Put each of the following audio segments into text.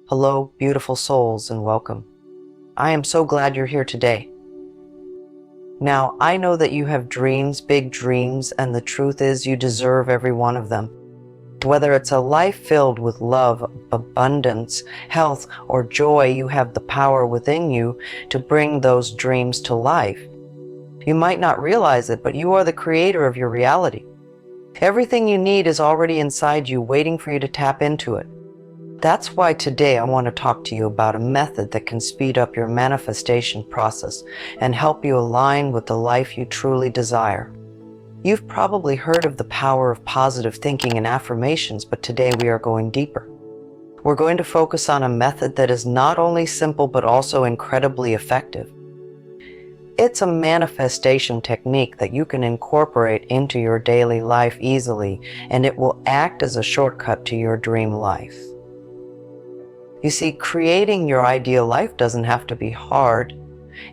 Hello, beautiful souls, and welcome. I am so glad you're here today. Now, I know that you have dreams, big dreams, and the truth is you deserve every one of them. Whether it's a life filled with love, abundance, health, or joy, you have the power within you to bring those dreams to life. You might not realize it, but you are the creator of your reality. Everything you need is already inside you, waiting for you to tap into it. That's why today I want to talk to you about a method that can speed up your manifestation process and help you align with the life you truly desire. You've probably heard of the power of positive thinking and affirmations, but today we are going deeper. We're going to focus on a method that is not only simple but also incredibly effective. It's a manifestation technique that you can incorporate into your daily life easily, and it will act as a shortcut to your dream life. You see, creating your ideal life doesn't have to be hard.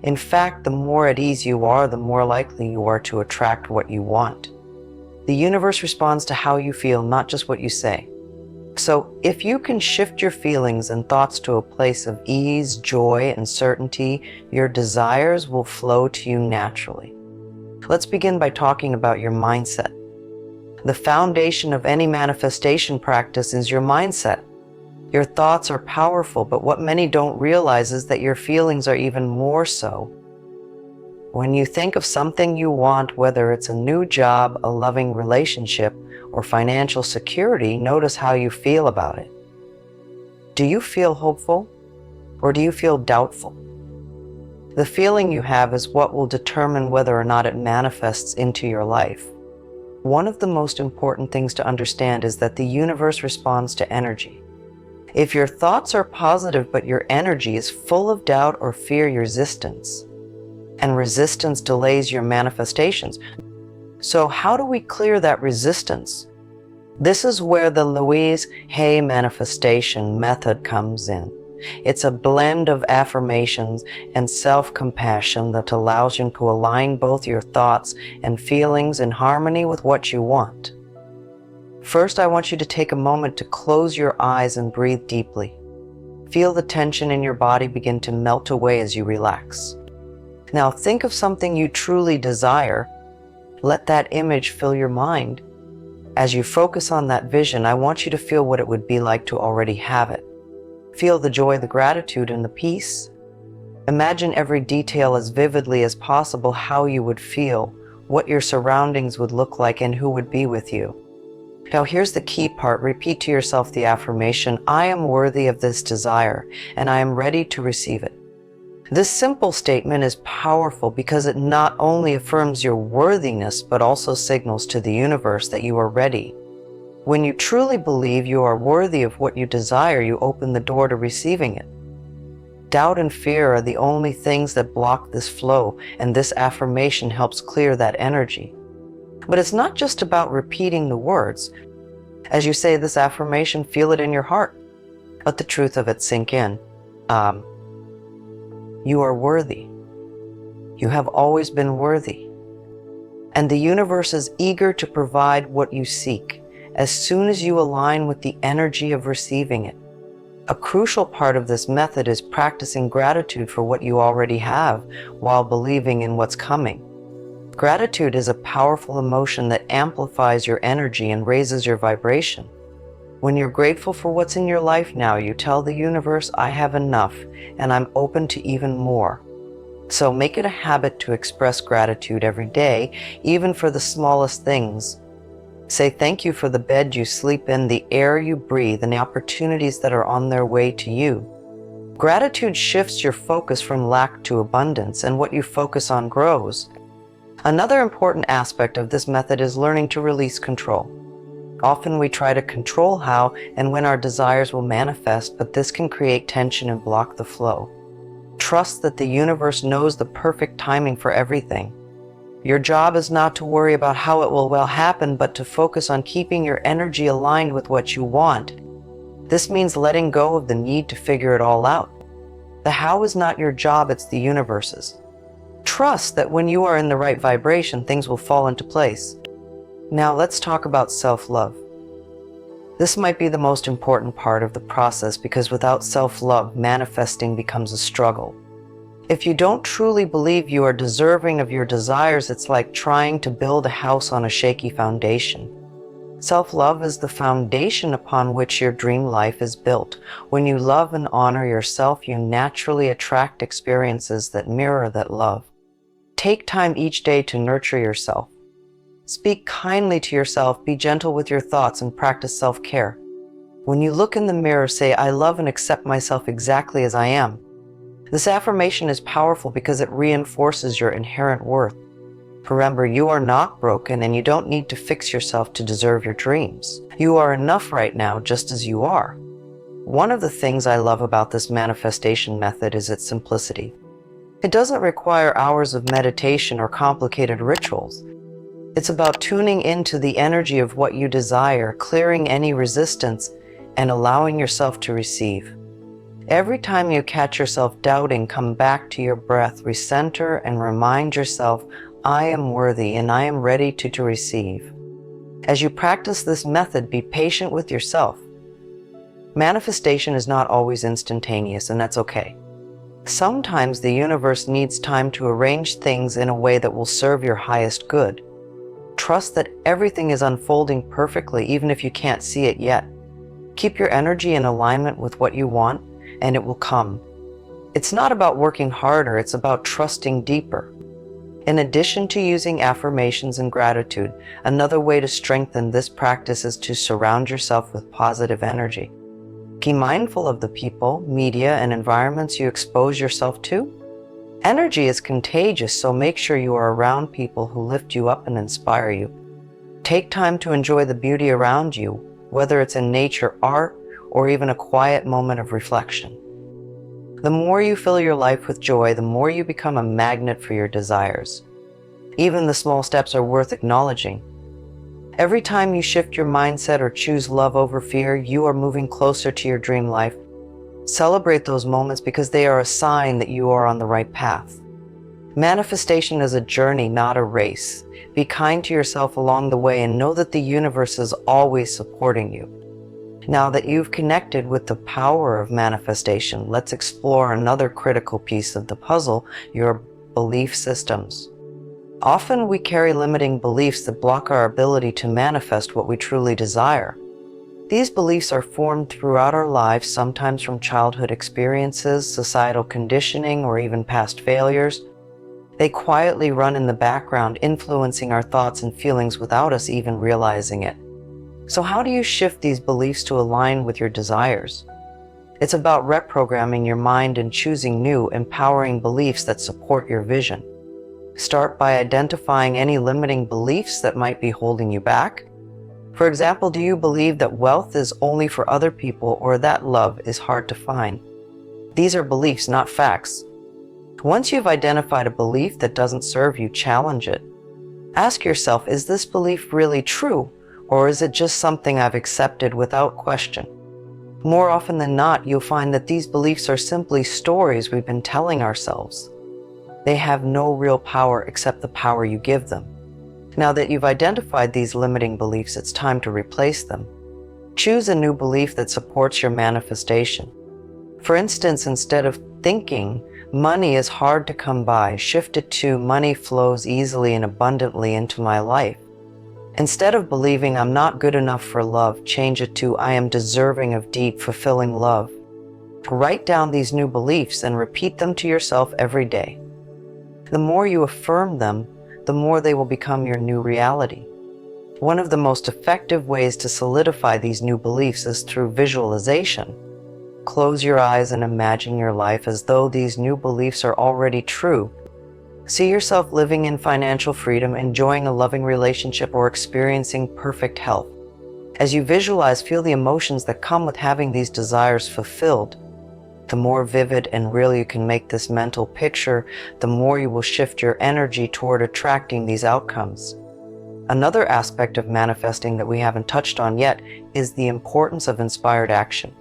In fact, the more at ease you are, the more likely you are to attract what you want. The universe responds to how you feel, not just what you say. So, if you can shift your feelings and thoughts to a place of ease, joy, and certainty, your desires will flow to you naturally. Let's begin by talking about your mindset. The foundation of any manifestation practice is your mindset. Your thoughts are powerful, but what many don't realize is that your feelings are even more so. When you think of something you want, whether it's a new job, a loving relationship, or financial security, notice how you feel about it. Do you feel hopeful, or do you feel doubtful? The feeling you have is what will determine whether or not it manifests into your life. One of the most important things to understand is that the universe responds to energy. If your thoughts are positive but your energy is full of doubt or fear, resistance. And resistance delays your manifestations. So how do we clear that resistance? This is where the Louise Hay manifestation method comes in. It's a blend of affirmations and self-compassion that allows you to align both your thoughts and feelings in harmony with what you want. First, I want you to take a moment to close your eyes and breathe deeply. Feel the tension in your body begin to melt away as you relax. Now think of something you truly desire. Let that image fill your mind. As you focus on that vision, I want you to feel what it would be like to already have it. Feel the joy, the gratitude, and the peace. Imagine every detail as vividly as possible, how you would feel, what your surroundings would look like, and who would be with you. Now here's the key part. Repeat to yourself the affirmation, I am worthy of this desire, and I am ready to receive it. This simple statement is powerful because it not only affirms your worthiness, but also signals to the universe that you are ready. When you truly believe you are worthy of what you desire, you open the door to receiving it. Doubt and fear are the only things that block this flow, and this affirmation helps clear that energy. But it's not just about repeating the words. As you say this affirmation, feel it in your heart. Let the truth of it sink in. You are worthy. You have always been worthy. And the universe is eager to provide what you seek, as soon as you align with the energy of receiving it. A crucial part of this method is practicing gratitude for what you already have while believing in what's coming. Gratitude is a powerful emotion that amplifies your energy and raises your vibration. When you're grateful for what's in your life now, you tell the universe, I have enough, and I'm open to even more. So make it a habit to express gratitude every day, even for the smallest things. Say thank you for the bed you sleep in, the air you breathe, and the opportunities that are on their way to you. Gratitude shifts your focus from lack to abundance, and what you focus on grows. Another important aspect of this method is learning to release control. Often we try to control how and when our desires will manifest, but this can create tension and block the flow. Trust that the universe knows the perfect timing for everything. Your job is not to worry about how it will happen, but to focus on keeping your energy aligned with what you want. This means letting go of the need to figure it all out. The how is not your job, it's the universe's. Trust that when you are in the right vibration, things will fall into place. Now let's talk about self-love. This might be the most important part of the process because without self-love, manifesting becomes a struggle. If you don't truly believe you are deserving of your desires, it's like trying to build a house on a shaky foundation. Self-love is the foundation upon which your dream life is built. When you love and honor yourself, you naturally attract experiences that mirror that love. Take time each day to nurture yourself. Speak kindly to yourself, be gentle with your thoughts, and practice self-care. When you look in the mirror, say, "I love and accept myself exactly as I am." This affirmation is powerful because it reinforces your inherent worth. Remember, you are not broken and you don't need to fix yourself to deserve your dreams. You are enough right now just as you are. One of the things I love about this manifestation method is its simplicity. It doesn't require hours of meditation or complicated rituals. It's about tuning into the energy of what you desire, clearing any resistance, and allowing yourself to receive. Every time you catch yourself doubting, come back to your breath, recenter, and remind yourself, "I am worthy and I am ready to receive." As you practice this method, be patient with yourself. Manifestation is not always instantaneous, and that's okay. Sometimes the universe needs time to arrange things in a way that will serve your highest good. Trust that everything is unfolding perfectly, even if you can't see it yet. Keep your energy in alignment with what you want, and it will come. It's not about working harder, it's about trusting deeper. In addition to using affirmations and gratitude, another way to strengthen this practice is to surround yourself with positive energy. Be mindful of the people, media, and environments you expose yourself to. Energy is contagious, so make sure you are around people who lift you up and inspire you. Take time to enjoy the beauty around you, whether it's in nature, art, or even a quiet moment of reflection. The more you fill your life with joy, the more you become a magnet for your desires. Even the small steps are worth acknowledging. Every time you shift your mindset or choose love over fear, you are moving closer to your dream life. Celebrate those moments because they are a sign that you are on the right path. Manifestation is a journey, not a race. Be kind to yourself along the way and know that the universe is always supporting you. Now that you've connected with the power of manifestation, let's explore another critical piece of the puzzle, your belief systems. Often we carry limiting beliefs that block our ability to manifest what we truly desire. These beliefs are formed throughout our lives, sometimes from childhood experiences, societal conditioning, or even past failures. They quietly run in the background, influencing our thoughts and feelings without us even realizing it. So how do you shift these beliefs to align with your desires? It's about reprogramming your mind and choosing new, empowering beliefs that support your vision. Start by identifying any limiting beliefs that might be holding you back. For example, do you believe that wealth is only for other people or that love is hard to find? These are beliefs, not facts. Once you've identified a belief that doesn't serve you, challenge it. Ask yourself, is this belief really true, or is it just something I've accepted without question? More often than not, you'll find that these beliefs are simply stories we've been telling ourselves. They have no real power except the power you give them. Now that you've identified these limiting beliefs, it's time to replace them. Choose a new belief that supports your manifestation. For instance, instead of thinking, "Money is hard to come by," shift it to, "Money flows easily and abundantly into my life." Instead of believing, "I'm not good enough for love," change it to, "I am deserving of deep, fulfilling love." Write down these new beliefs and repeat them to yourself every day. The more you affirm them, the more they will become your new reality. One of the most effective ways to solidify these new beliefs is through visualization. Close your eyes and imagine your life as though these new beliefs are already true. See yourself living in financial freedom, enjoying a loving relationship, or experiencing perfect health. As you visualize, feel the emotions that come with having these desires fulfilled. The more vivid and real you can make this mental picture, the more you will shift your energy toward attracting these outcomes. Another aspect of manifesting that we haven't touched on yet is the importance of inspired action.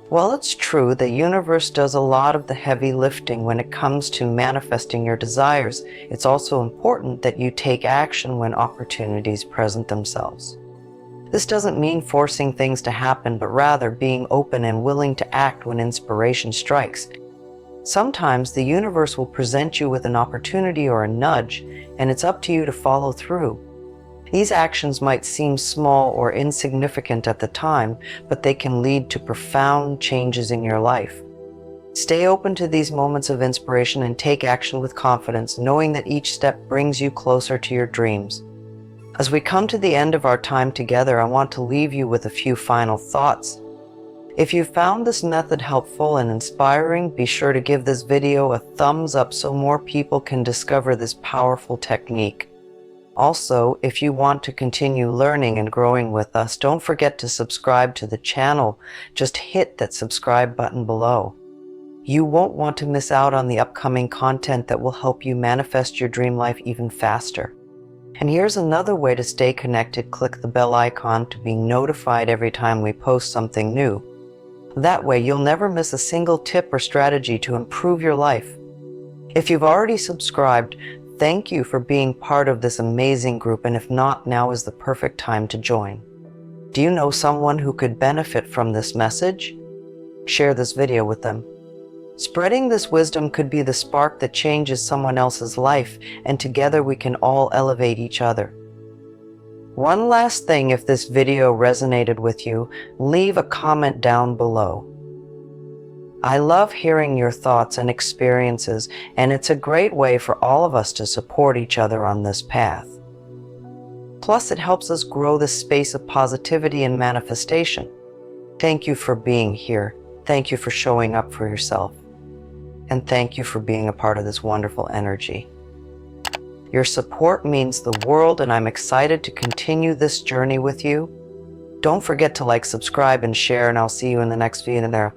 While it's true the universe does a lot of the heavy lifting when it comes to manifesting your desires, it's also important that you take action when opportunities present themselves. This doesn't mean forcing things to happen, but rather being open and willing to act when inspiration strikes. Sometimes the universe will present you with an opportunity or a nudge, and it's up to you to follow through. These actions might seem small or insignificant at the time, but they can lead to profound changes in your life. Stay open to these moments of inspiration and take action with confidence, knowing that each step brings you closer to your dreams. As we come to the end of our time together, I want to leave you with a few final thoughts. If you found this method helpful and inspiring, be sure to give this video a thumbs up so more people can discover this powerful technique. Also, if you want to continue learning and growing with us, don't forget to subscribe to the channel. Just hit that subscribe button below. You won't want to miss out on the upcoming content that will help you manifest your dream life even faster. And here's another way to stay connected. Click the bell icon to be notified every time we post something new. That way, you'll never miss a single tip or strategy to improve your life. If you've already subscribed, thank you for being part of this amazing group, and if not, now is the perfect time to join. Do you know someone who could benefit from this message? Share this video with them. Spreading this wisdom could be the spark that changes someone else's life, and together we can all elevate each other. One last thing, if this video resonated with you, leave a comment down below. I love hearing your thoughts and experiences, and it's a great way for all of us to support each other on this path. Plus, it helps us grow this space of positivity and manifestation. Thank you for being here. Thank you for showing up for yourself. And thank you for being a part of this wonderful energy. Your support means the world, and I'm excited to continue this journey with you. Don't forget to like, subscribe, and share, and I'll see you in the next video.